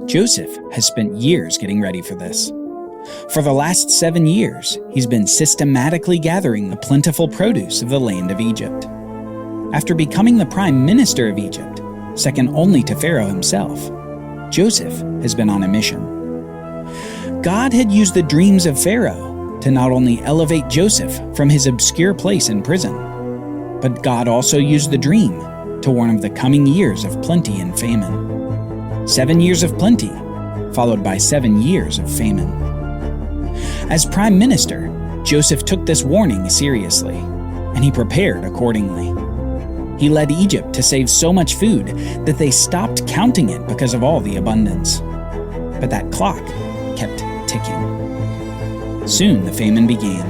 Joseph has spent years getting ready for this. For the last 7 years, he's been systematically gathering the plentiful produce of the land of Egypt. After becoming the prime minister of Egypt, second only to Pharaoh himself, Joseph has been on a mission. God had used the dreams of Pharaoh to not only elevate Joseph from his obscure place in prison, but God also used the dream to warn of the coming years of plenty and famine. 7 years of plenty, followed by 7 years of famine. As prime minister, Joseph took this warning seriously, and he prepared accordingly. He led Egypt to save so much food that they stopped counting it because of all the abundance. But that clock kept ticking. Soon the famine began,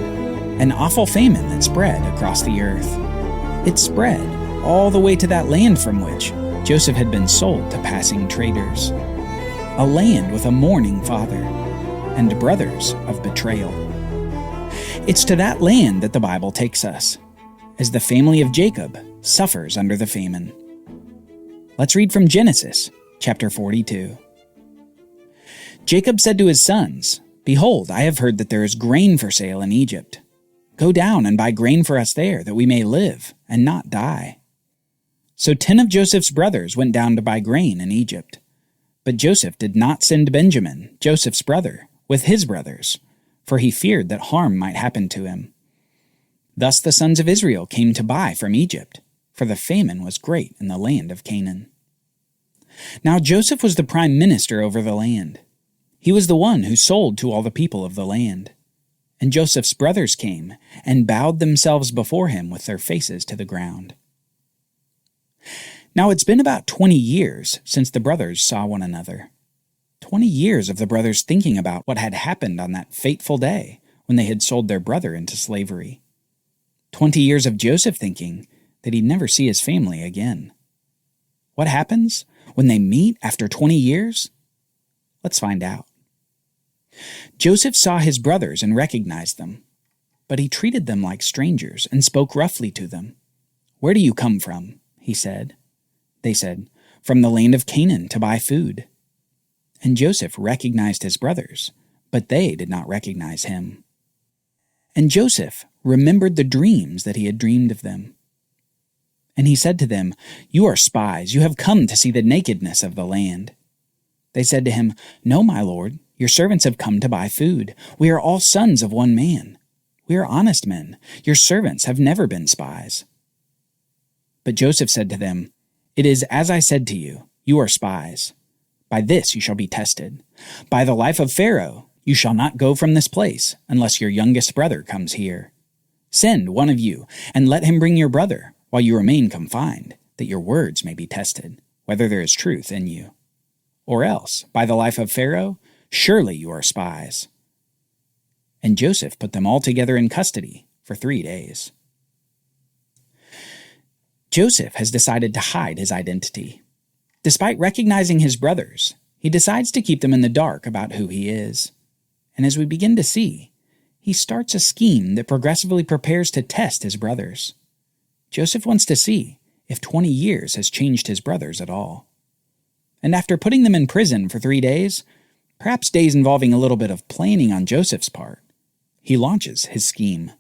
an awful famine that spread across the earth. It spread all the way to that land from which Joseph had been sold to passing traders. A land with a mourning father and brothers of betrayal. It's to that land that the Bible takes us, as the family of Jacob suffers under the famine. Let's read from Genesis, chapter 42. Jacob said to his sons, "Behold, I have heard that there is grain for sale in Egypt. Go down and buy grain for us there, that we may live and not die." So 10 of Joseph's brothers went down to buy grain in Egypt. But Joseph did not send Benjamin, Joseph's brother, with his brothers, for he feared that harm might happen to him. Thus the sons of Israel came to buy from Egypt, for the famine was great in the land of Canaan. Now Joseph was the prime minister over the land. He was the one who sold to all the people of the land. And Joseph's brothers came and bowed themselves before him with their faces to the ground. Now it's been about 20 years since the brothers saw one another. 20 years of the brothers thinking about what had happened on that fateful day when they had sold their brother into slavery. 20 years of Joseph thinking that he'd never see his family again. What happens when they meet after 20 years? Let's find out. Joseph saw his brothers and recognized them, but he treated them like strangers and spoke roughly to them. "Where do you come from?" he said. They said, "From the land of Canaan to buy food." And Joseph recognized his brothers, but they did not recognize him. And Joseph remembered the dreams that he had dreamed of them. And he said to them, "You are spies. You have come to see the nakedness of the land." They said to him, "No, my lord, your servants have come to buy food. We are all sons of one man. We are honest men. Your servants have never been spies." But Joseph said to them, "It is as I said to you, you are spies. By this you shall be tested. By the life of Pharaoh, you shall not go from this place unless your youngest brother comes here. Send one of you, and let him bring your brother, while you remain confined, that your words may be tested, whether there is truth in you. Or else, by the life of Pharaoh, surely you are spies." And Joseph put them all together in custody for 3 days. Joseph has decided to hide his identity. Despite recognizing his brothers, he decides to keep them in the dark about who he is. And as we begin to see, he starts a scheme that progressively prepares to test his brothers. Joseph wants to see if 20 years has changed his brothers at all. And after putting them in prison for 3 days, perhaps days involving a little bit of planning on Joseph's part, he launches his scheme.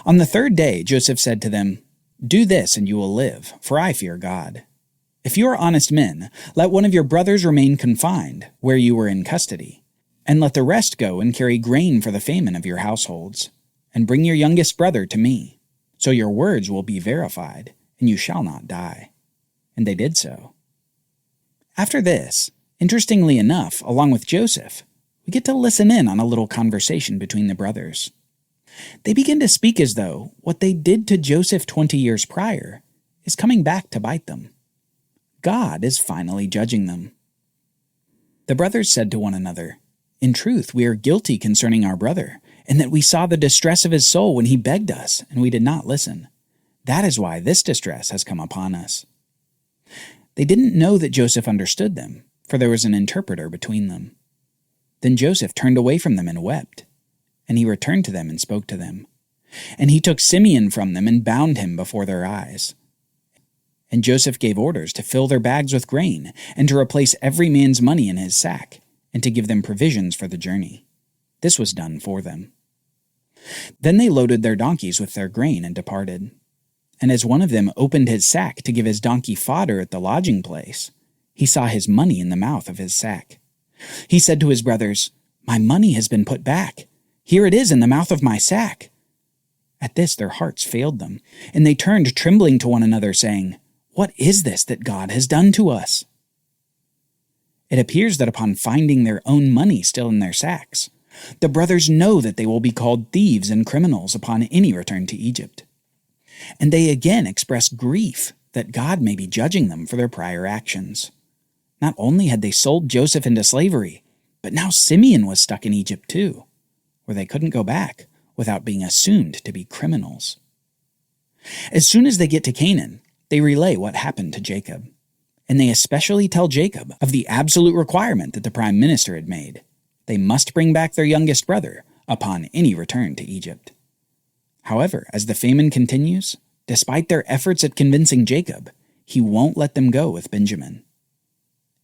On the 3rd day, Joseph said to them, "Do this and you will live, for I fear God. If you are honest men, let one of your brothers remain confined where you were in custody, and let the rest go and carry grain for the famine of your households, and bring your youngest brother to me. So your words will be verified, and you shall not die." And they did so. After this, interestingly enough, along with Joseph, we get to listen in on a little conversation between the brothers. They begin to speak as though what they did to Joseph 20 years prior is coming back to bite them. God is finally judging them. The brothers said to one another, "In truth, we are guilty concerning our brother, and that we saw the distress of his soul when he begged us, and we did not listen. That is why this distress has come upon us." They didn't know that Joseph understood them, for there was an interpreter between them. Then Joseph turned away from them and wept, and he returned to them and spoke to them. And he took Simeon from them and bound him before their eyes. And Joseph gave orders to fill their bags with grain, and to replace every man's money in his sack, and to give them provisions for the journey. This was done for them. Then they loaded their donkeys with their grain and departed. And as one of them opened his sack to give his donkey fodder at the lodging place, he saw his money in the mouth of his sack. He said to his brothers, "My money has been put back. Here it is in the mouth of my sack." At this their hearts failed them, and they turned trembling to one another, saying, "What is this that God has done to us?" It appears that upon finding their own money still in their sacks, the brothers know that they will be called thieves and criminals upon any return to Egypt. And they again express grief that God may be judging them for their prior actions. Not only had they sold Joseph into slavery, but now Simeon was stuck in Egypt too, where they couldn't go back without being assumed to be criminals. As soon as they get to Canaan, they relay what happened to Jacob. And they especially tell Jacob of the absolute requirement that the prime minister had made. They must bring back their youngest brother upon any return to Egypt. However, as the famine continues, despite their efforts at convincing Jacob, he won't let them go with Benjamin.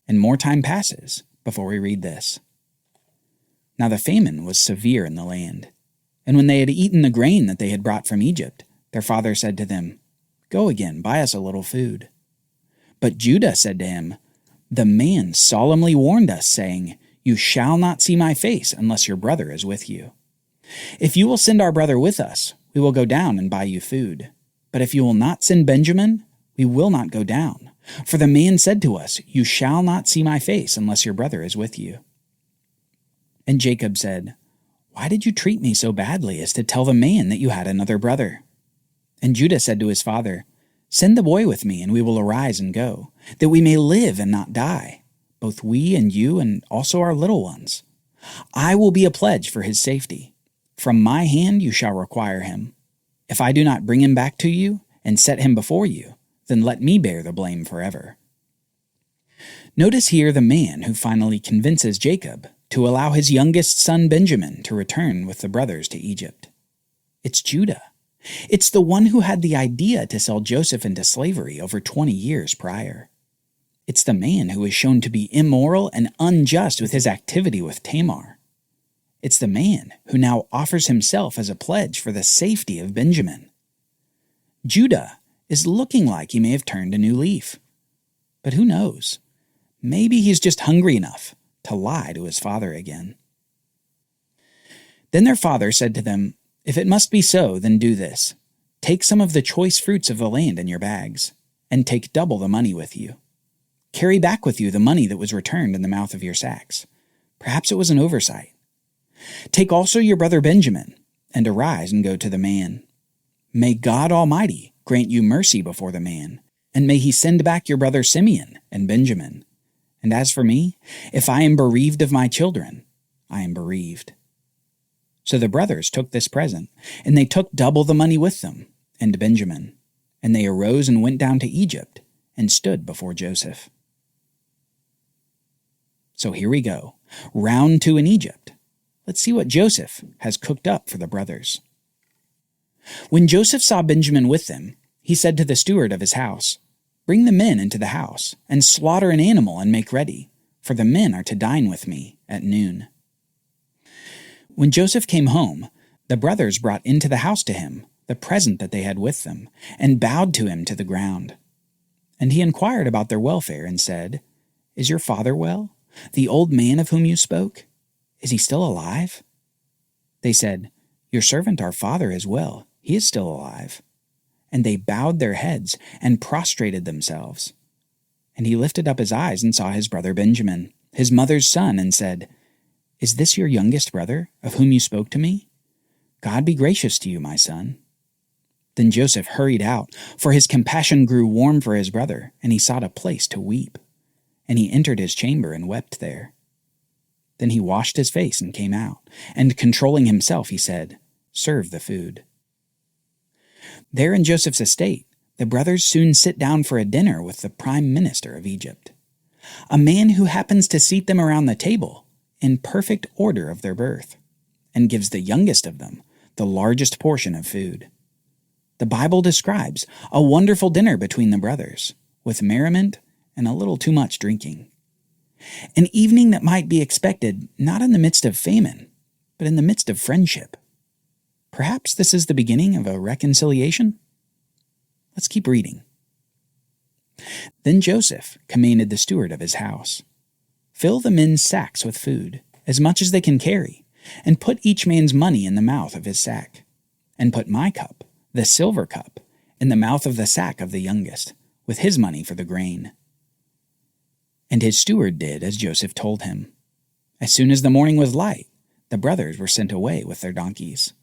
And more time passes before we read this. Now the famine was severe in the land, and when they had eaten the grain that they had brought from Egypt, their father said to them, "Go again, buy us a little food." But Judah said to him, "The man solemnly warned us, saying, 'You shall not see my face unless your brother is with you.' If you will send our brother with us, we will go down and buy you food. But if you will not send Benjamin, we will not go down. For the man said to us, 'You shall not see my face unless your brother is with you.'" And Jacob said, "Why did you treat me so badly as to tell the man that you had another brother?" And Judah said to his father, "Send the boy with me, and we will arise and go, that we may live and not die, both we and you and also our little ones. I will be a pledge for his safety. From my hand you shall require him. If I do not bring him back to you and set him before you, then let me bear the blame forever." Notice here the man who finally convinces Jacob to allow his youngest son Benjamin to return with the brothers to Egypt. It's Judah. It's the one who had the idea to sell Joseph into slavery over 20 years prior. It's the man who is shown to be immoral and unjust with his activity with Tamar. It's the man who now offers himself as a pledge for the safety of Benjamin. Judah is looking like he may have turned a new leaf. But who knows? Maybe he's just hungry enough to lie to his father again. Then their father said to them, "If it must be so, then do this. Take some of the choice fruits of the land in your bags, and take double the money with you. Carry back with you the money that was returned in the mouth of your sacks. Perhaps it was an oversight. Take also your brother Benjamin, and arise and go to the man. May God Almighty grant you mercy before the man, and may he send back your brother Simeon and Benjamin. And as for me, if I am bereaved of my children, I am bereaved." So the brothers took this present, and they took double the money with them, and Benjamin. And they arose and went down to Egypt, and stood before Joseph. So here we go, round 2 in Egypt. Let's see what Joseph has cooked up for the brothers. When Joseph saw Benjamin with them, he said to the steward of his house, "Bring the men into the house, and slaughter an animal and make ready, for the men are to dine with me at noon." When Joseph came home, the brothers brought into the house to him the present that they had with them, and bowed to him to the ground. And he inquired about their welfare, and said, "Is your father well, the old man of whom you spoke? Is he still alive?" They said, "Your servant our father is well, he is still alive." And they bowed their heads and prostrated themselves. And he lifted up his eyes and saw his brother Benjamin, his mother's son, and said, "Is this your youngest brother, of whom you spoke to me? God be gracious to you, my son." Then Joseph hurried out, for his compassion grew warm for his brother, and he sought a place to weep. And he entered his chamber and wept there. Then he washed his face and came out, and controlling himself, he said, "Serve the food." There in Joseph's estate, the brothers soon sit down for a dinner with the prime minister of Egypt, a man who happens to seat them around the table in perfect order of their birth, and gives the youngest of them the largest portion of food. The Bible describes a wonderful dinner between the brothers, with merriment and a little too much drinking. An evening that might be expected not in the midst of famine, but in the midst of friendship. Perhaps this is the beginning of a reconciliation? Let's keep reading. Then Joseph commanded the steward of his house, "Fill the men's sacks with food, as much as they can carry, and put each man's money in the mouth of his sack, and put my cup, the silver cup, in the mouth of the sack of the youngest, with his money for the grain." And his steward did as Joseph told him. As soon as the morning was light, the brothers were sent away with their donkeys.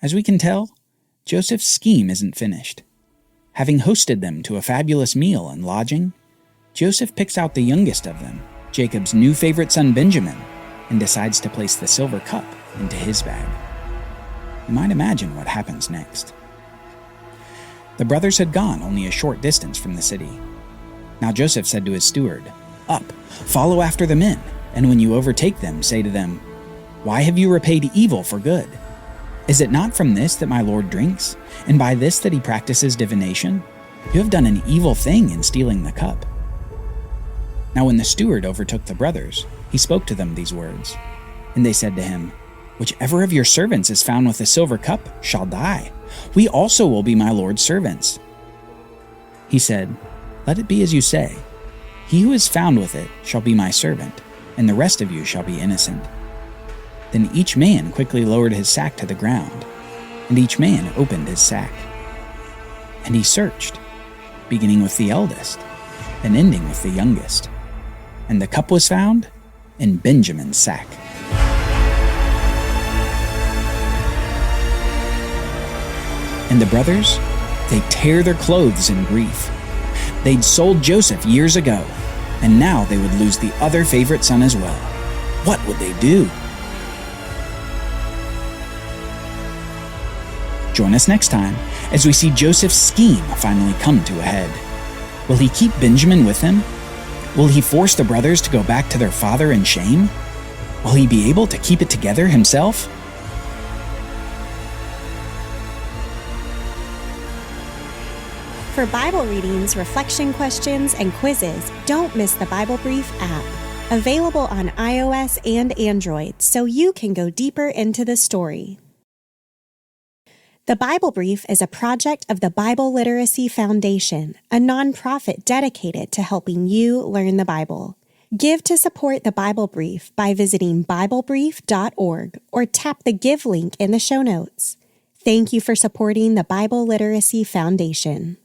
As we can tell, Joseph's scheme isn't finished. Having hosted them to a fabulous meal and lodging, Joseph picks out the youngest of them, Jacob's new favorite son Benjamin, and decides to place the silver cup into his bag. You might imagine what happens next. The brothers had gone only a short distance from the city. Now Joseph said to his steward, "Up, follow after the men, and when you overtake them, say to them, 'Why have you repaid evil for good? Is it not from this that my Lord drinks, and by this that he practices divination? You have done an evil thing in stealing the cup.'" Now when the steward overtook the brothers, he spoke to them these words. And they said to him, "Whichever of your servants is found with the silver cup shall die. We also will be my Lord's servants." He said, "Let it be as you say. He who is found with it shall be my servant, and the rest of you shall be innocent." Then each man quickly lowered his sack to the ground, and each man opened his sack. And he searched, beginning with the eldest, and ending with the youngest. And the cup was found in Benjamin's sack. And the brothers, they tear their clothes in grief. They'd sold Joseph years ago, and now they would lose the other favorite son as well. What would they do? Join us next time as we see Joseph's scheme finally come to a head. Will he keep Benjamin with him? Will he force the brothers to go back to their father in shame? Will he be able to keep it together himself? For Bible readings, reflection questions, and quizzes, don't miss the Bible Brief app. Available on iOS and Android, so you can go deeper into the story. The Bible Brief is a project of the Bible Literacy Foundation, a nonprofit dedicated to helping you learn the Bible. Give to support the Bible Brief by visiting BibleBrief.org or tap the Give link in the show notes. Thank you for supporting the Bible Literacy Foundation.